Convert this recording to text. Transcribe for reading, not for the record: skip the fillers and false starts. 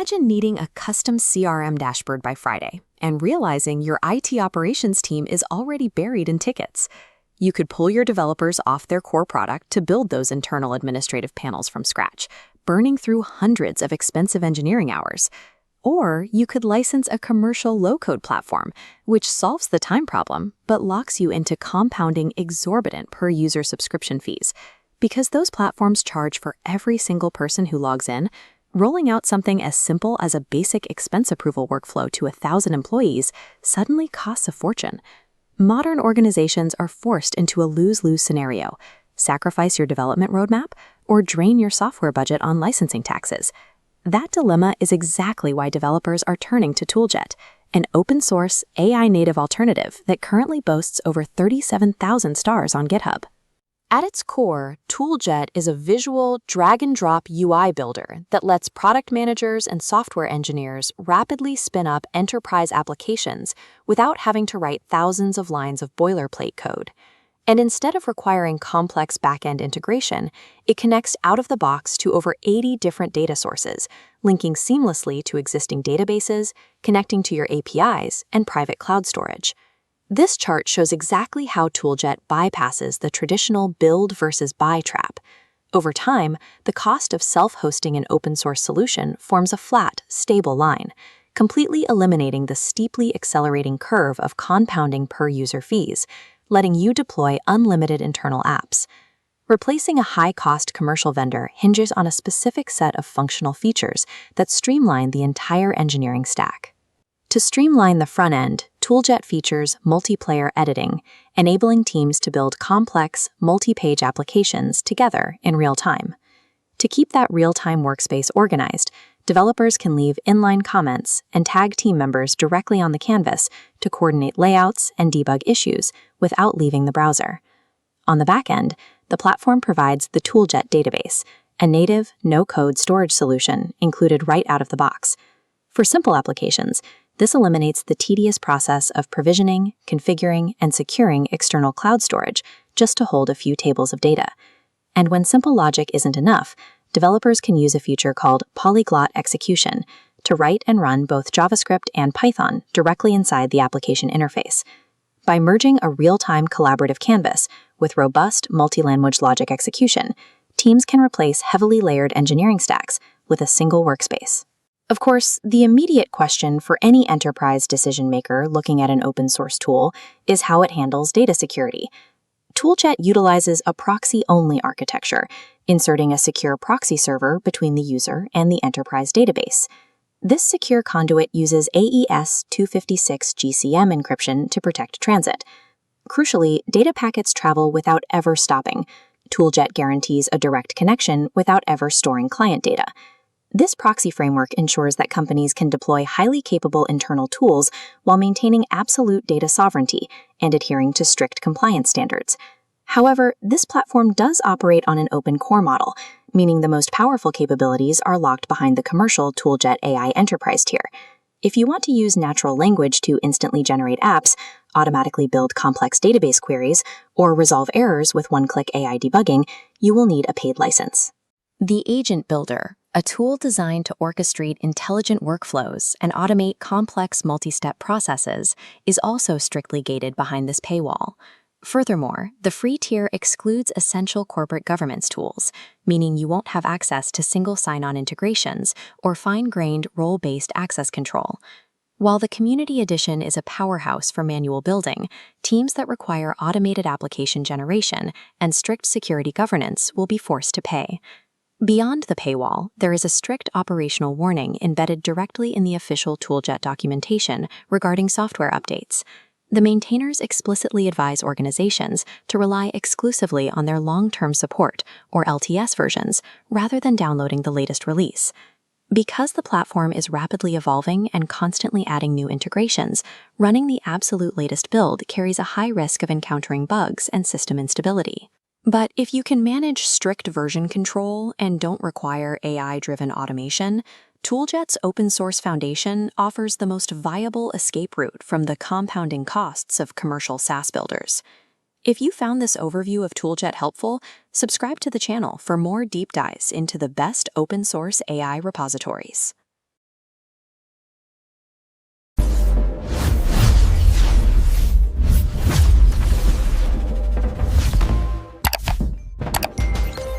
Imagine needing a custom CRM dashboard by Friday and realizing your IT operations team is already buried in tickets. You could pull your developers off their core product to build those internal administrative panels from scratch, burning through hundreds of expensive engineering hours. Or you could license a commercial low-code platform, which solves the time problem but locks you into compounding exorbitant per-user subscription fees. Because those platforms charge for every single person who logs in, rolling out something as simple as a basic expense approval workflow to 1,000 employees suddenly costs a fortune. Modern organizations are forced into a lose-lose scenario: sacrifice your development roadmap or drain your software budget on licensing taxes. That dilemma is exactly why developers are turning to ToolJet, an open-source, AI-native alternative that currently boasts over 37,000 stars on GitHub. At its core, ToolJet is a visual, drag-and-drop UI builder that lets product managers and software engineers rapidly spin up enterprise applications without having to write thousands of lines of boilerplate code. And instead of requiring complex back-end integration, it connects out of the box to over 80 different data sources, linking seamlessly to existing databases, connecting to your APIs, and private cloud storage. This chart shows exactly how ToolJet bypasses the traditional build versus buy trap. Over time, the cost of self-hosting an open-source solution forms a flat, stable line, completely eliminating the steeply accelerating curve of compounding per-user fees, letting you deploy unlimited internal apps. Replacing a high-cost commercial vendor hinges on a specific set of functional features that streamline the entire engineering stack. To streamline the front end, ToolJet features multiplayer editing, enabling teams to build complex, multi-page applications together in real time. To keep that real-time workspace organized, developers can leave inline comments and tag team members directly on the canvas to coordinate layouts and debug issues without leaving the browser. On the back end, the platform provides the ToolJet Database, a native, no-code storage solution included right out of the box. For simple applications, this eliminates the tedious process of provisioning, configuring, and securing external cloud storage just to hold a few tables of data. And when simple logic isn't enough, developers can use a feature called polyglot execution to write and run both JavaScript and Python directly inside the application interface. By merging a real-time collaborative canvas with robust multi-language logic execution, teams can replace heavily layered engineering stacks with a single workspace. Of course, the immediate question for any enterprise decision-maker looking at an open-source tool is how it handles data security. ToolJet utilizes a proxy-only architecture, inserting a secure proxy server between the user and the enterprise database. This secure conduit uses AES 256 GCM encryption to protect transit. Crucially, data packets travel without ever stopping. ToolJet guarantees a direct connection without ever storing client data. This proxy framework ensures that companies can deploy highly capable internal tools while maintaining absolute data sovereignty and adhering to strict compliance standards. However, this platform does operate on an open core model, meaning the most powerful capabilities are locked behind the commercial ToolJet AI Enterprise tier. If you want to use natural language to instantly generate apps, automatically build complex database queries, or resolve errors with one-click AI debugging, you will need a paid license. The Agent Builder, a tool designed to orchestrate intelligent workflows and automate complex multi-step processes, is also strictly gated behind this paywall. Furthermore, the free tier excludes essential corporate governance tools, meaning you won't have access to single sign-on integrations or fine-grained role-based access control. While the Community Edition is a powerhouse for manual building, teams that require automated application generation and strict security governance will be forced to pay. Beyond the paywall, there is a strict operational warning embedded directly in the official ToolJet documentation regarding software updates. The maintainers explicitly advise organizations to rely exclusively on their long-term support, or LTS versions, rather than downloading the latest release. Because the platform is rapidly evolving and constantly adding new integrations, running the absolute latest build carries a high risk of encountering bugs and system instability. But if you can manage strict version control and don't require AI-driven automation, ToolJet's open-source foundation offers the most viable escape route from the compounding costs of commercial SaaS builders. If you found this overview of ToolJet helpful, subscribe to the channel for more deep dives into the best open-source AI repositories.